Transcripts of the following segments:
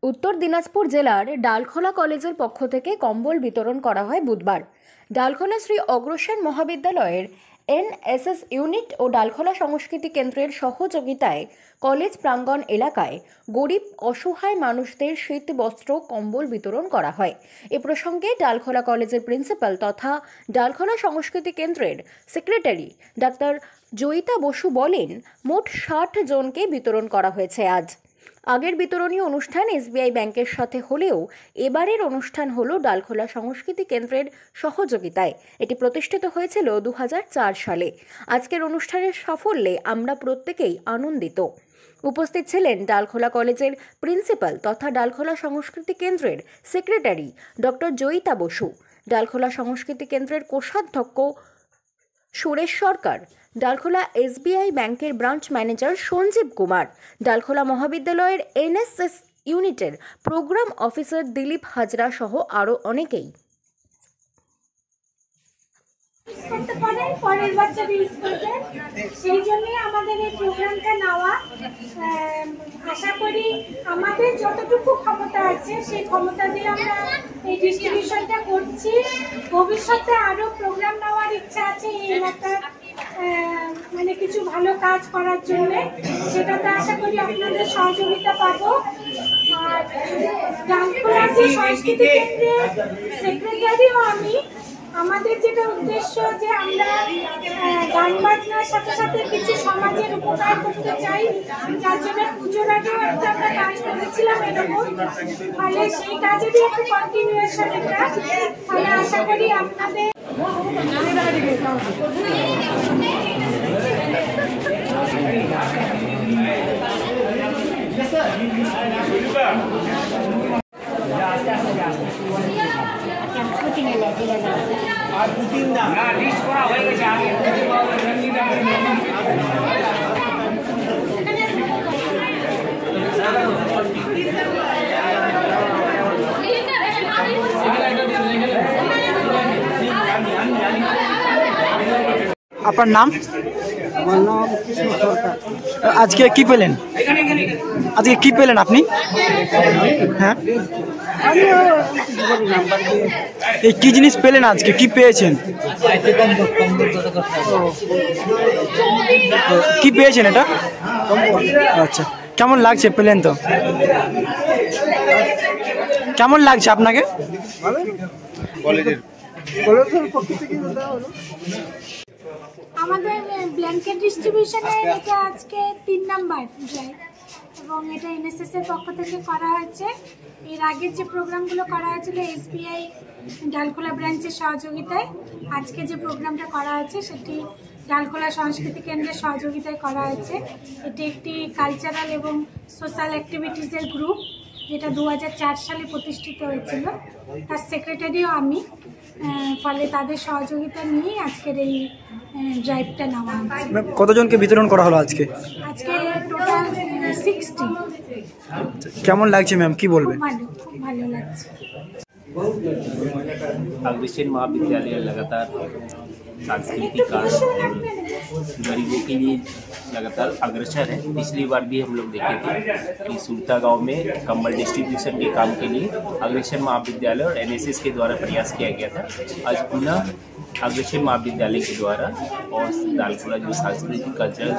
উত্তর দিনাজপুর জেলার ডালখোলা কলেজের পক্ষ থেকে কম্বল বিতরণ করা হয় বুধবার। ডালখোলা শ্রী অগ্রসেন মহাবিদ্যালয়ের এনএসএস ইউনিট ও ডালখোলা সংস্কৃতি কেন্দ্রের সহযোগিতায় কলেজ প্রাঙ্গণ এলাকায় গরিব অসহায় মানুষদের শীত বস্ত্র কম্বল বিতরণ করা হয়। এ প্রসঙ্গে ডালখোলা কলেজের প্রিন্সিপাল তথা ডালখোলা সংস্কৃতি কেন্দ্রের সেক্রেটারি ডাক্তার জয়িতা বসু বলেন, মোট ৬০ জনকে বিতরণ করা হয়েছে। আজ আগের বিতরণী অনুষ্ঠান এসবিআই ব্যাংকের সাথে হলেও এবারের অনুষ্ঠান হলো ডালখোলা সংস্কৃতি কেন্দ্রের সহযোগিতায়। এটি প্রতিষ্ঠিত হয়েছিল ২০০৪ সালে। আজকের অনুষ্ঠানের সাফল্যে আমরা প্রত্যেকেই আনন্দিত। উপস্থিত ছিলেন ডালখোলা কলেজের প্রিন্সিপাল তথা ডালখোলা সংস্কৃতি কেন্দ্রের সেক্রেটারি ডক্টর জয়িতা বসু, ডালখোলা সংস্কৃতি কেন্দ্রের কোষাধ্যক্ষ সুরেশ সরকার, ডালখোলা এসবিআই ব্যাংকের ব্রাঞ্চ ম্যানেজার সঞ্জীব কুমার, ডালখোলা মহাবিদ্যালয়ের এনএসএস ইউনিটের প্রোগ্রাম অফিসার দিলীপ হাজরা সহ আরও অনেকেই। পরের বছর ইউজ করবে, সেই জন্যই আমাদের এই প্রোগ্রামটা নেওয়া। আশা করি আমাদের যতটুকু ক্ষমতা আছে সেই ক্ষমতা দিয়ে আমরা এই ডিস্ট্রিবিউশনটা করছি। ভবিষ্যতে আরও প্রোগ্রাম নেওয়ার ইচ্ছা আছে এই এলাকার মানে কিছু ভালো কাজ করার জন্য। সেটাতে আশা করি আপনাদের সহযোগিতা পাবো। আর ডালখোলা যে সংস্কৃতি কেন্দ্রের সেক্রেটারিও আমি। আমাদের যেটা উদ্দেশ্য যে আমরা গান বাজনার সাথে সাথে কিছু সমাজের উপকার করতে চাই, যার জন্য পুজোর আগেও একটা আমরা কাজ করেছিলাম এরকম। ফলে সেই কাজেরই একটু কন্টিনিউয়েশন এটা। ফলে আশা করি আপনাদের আপনার নাম? আমার নাম কৃষ্ণ সরকার। আজকে কি পেলেন? আজকে কি পেলেন আপনি? হ্যাঁ, এই কি জিনিস পেলেন আজকে? কি পেয়েছেন? কি পেয়েছেন এটা? আচ্ছা, কেমন লাগছে পেলেন তো? কেমন লাগছে আপনাকে? আমাদের ব্ল্যাঙ্কেট ডিস্ট্রিবিউশনে এটা আজকে ৩ নাম্বার ড্রাইভ এবং এটা এনএসএস এর পক্ষ থেকে করা হয়েছে। এর আগের যে প্রোগ্রামগুলো করা হয়েছিল এসবিআই ডালখোলা ব্রাঞ্চের সহযোগিতায়, আজকে যে প্রোগ্রামটা করা হয়েছে সেটি ডালখোলা সংস্কৃতি কেন্দ্রের সহযোগিতায় করা হয়েছে। এটি একটি কালচারাল এবং সোশ্যাল অ্যাক্টিভিটিসের গ্রুপ, যেটা ২০০৪ সালে প্রতিষ্ঠিত হয়েছিল। তার সেক্রেটারিও আমি। ফলে তাদের সহযোগিতা নিয়েই আজকের এই ড্রাইভটা নেওয়া হয়েছে। কতজনকে বিতরণ করা হলো আজকে? আজকে টোটাল 60। কেমন লাগছে ম্যাম, কি বলবেন? খুব ভালো লাগছে। अग्रसेन महाविद्यालय लगातार सांस्कृतिक कार्य गरीबों के लिए लगातार अग्रसर है। पिछली बार भी हम लोग देखे थे कि सुरता गांव में कंबल डिस्ट्रीब्यूशन के काम के लिए अग्रसेन महाविद्यालय और एनएसएस के द्वारा प्रयास किया गया था। आज पुनः अग्रसेन महाविद्यालय के द्वारा और डालखोला जो सांस्कृतिक कल्चरल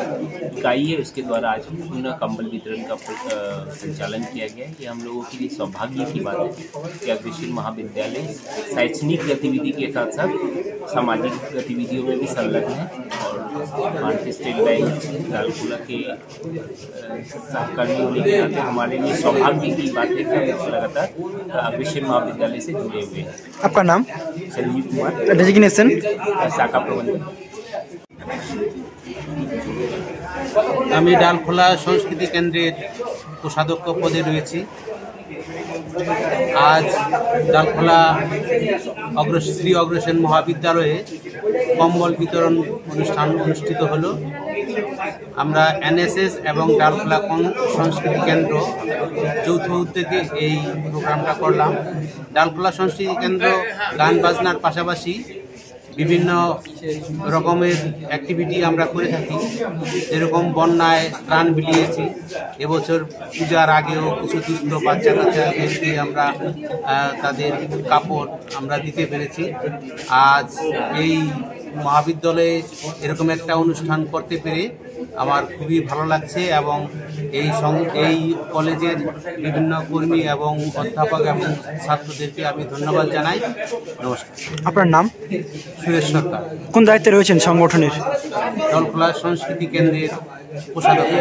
इकाई है उसके द्वारा आज पुनः कंबल वितरण का संचालन किया गया है। ये हम लोगों के लिए सौभाग्य की बात है कि अग्रसेन महाविद्यालय शैक्षणिक गतिविधि के साथ साथ सामाजिक गतिविधियों में भी संलग्न है और भारतीय स्टेट बैंक डालखोला के सहकर्मी होने के नाते हमारे लिए सौभाग्य की बात है कि हम लगातार अग्रसेन महाविद्यालय से जुड़े हुए हैं। आपका नाम? संजीव कुमार, डेजिग्नेशन? शाखा प्रबंधक। আমি ডালখোলা সংস্কৃতি কেন্দ্রের কোষাধ্যক্ষ পদে রয়েছি। আজ ডালখোলা শ্রী অগ্রসেন মহাবিদ্যালয়ে কম্বল বিতরণ অনুষ্ঠান অনুষ্ঠিত হলো। আমরা এনএসএস এবং ডালখোলা সংস্কৃতি কেন্দ্র যৌথ উদ্যোগে এই প্রোগ্রামটা করলাম। ডালখোলা সংস্কৃতি কেন্দ্র গান বাজনার পাশাপাশি বিভিন্ন রকমের অ্যাক্টিভিটি আমরা করে থাকি, যেরকম বন্যায় ত্রাণ বিলিয়েছি। এবছর পূজার আগেও কিছু দুস্থ বাচ্চা কাচ্চাদেরকে আমরা তাদের কাপড় আমরা দিতে পেরেছি। আজ এই মহাবিদ্যালয়ে এরকম একটা অনুষ্ঠান করতে পেরে আমার খুবই ভালো লাগছে এবং এই কলেজের বিভিন্ন কর্মী এবং অধ্যাপক এবং ছাত্রদেরকে আমি ধন্যবাদ জানাই। নমস্কার। আপনার নাম? সুরেশ সরকার, কোন দায়িত্বে রয়েছেন সংগঠনের? ডালখোলা সংস্কৃতি কেন্দ্রের কোষাধ্যক্ষ।